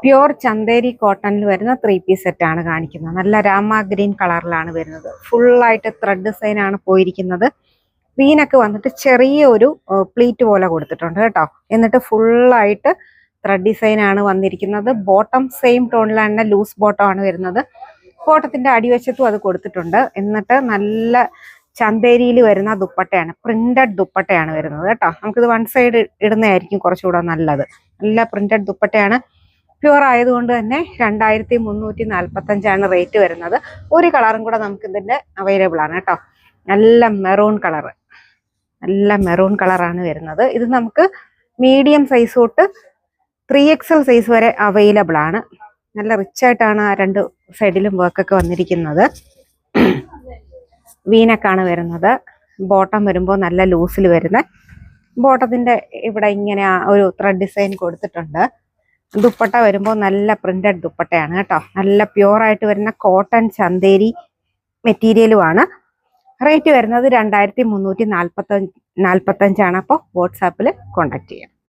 Pure Chanderi കോട്ടണിൽ വരുന്ന 3 piece സെറ്റാണ് കാണിക്കുന്നത്. നല്ല രാമ ഗ്രീൻ കളറിലാണ് വരുന്നത്. ഫുള്ളായിട്ട് ത്രെഡ് ഡിസൈൻ ആണ് പോയിരിക്കുന്നത്. വീനൊക്കെ വന്നിട്ട് ചെറിയ ഒരു പ്ലീറ്റ് പോലെ കൊടുത്തിട്ടുണ്ട് കേട്ടോ. എന്നിട്ട് ഫുള്ളായിട്ട് ത്രെഡ് ഡിസൈൻ ആണ് വന്നിരിക്കുന്നത്. ബോട്ടം സെയിം ടോണിലാണ് തന്നെ, ലൂസ് ബോട്ടം ആണ് വരുന്നത്. ബോട്ടത്തിന്റെ അടിവശത്തും അത് കൊടുത്തിട്ടുണ്ട്. എന്നിട്ട് നല്ല ചന്തേരിയിൽ വരുന്ന ദുപ്പട്ടയാണ്, പ്രിന്റഡ് ദുപ്പട്ടയാണ് വരുന്നത് കേട്ടോ. നമുക്കിത് വൺ സൈഡ് ഇടുന്നതായിരിക്കും കുറച്ചുകൂടെ നല്ലത്. നല്ല പ്രിന്റഡ് ദുപ്പട്ടയാണ്. പ്യുവർ ആയതുകൊണ്ട് തന്നെ 2345 റേറ്റ് വരുന്നത്. ഒരു കളറും കൂടെ നമുക്ക് ഇതിന്റെ അവൈലബിൾ ആണ് കേട്ടോ. നല്ല മെറൂൺ കളർ, നല്ല മെറൂൺ കളറാണ് വരുന്നത്. ഇത് നമുക്ക് മീഡിയം സൈസ് തൊട്ട് 3XL സൈസ് വരെ അവൈലബിൾ ആണ്. നല്ല റിച്ച് ആയിട്ടാണ് ആ രണ്ട് സൈഡിലും വർക്കൊക്കെ വന്നിരിക്കുന്നത്. വീനക്കാണ് വരുന്നത്. ബോട്ടം വരുമ്പോൾ നല്ല ലൂസിൽ വരുന്ന ബോട്ടത്തിന്റെ ഇവിടെ ഇങ്ങനെ ഒരു ത്രെഡ് ഡിസൈൻ കൊടുത്തിട്ടുണ്ട്. ദുപ്പട്ട വരുമ്പോൾ നല്ല പ്രിന്റഡ് ദുപ്പട്ടയാണ് കേട്ടോ. നല്ല പ്യുവർ ആയിട്ട് വരുന്ന കോട്ടൺ ചന്തേരി മെറ്റീരിയലുമാണ്. റേറ്റ് വരുന്നത് 2345 ആണ്. അപ്പോൾ വാട്സാപ്പിൽ കോൺടാക്ട് ചെയ്യാം.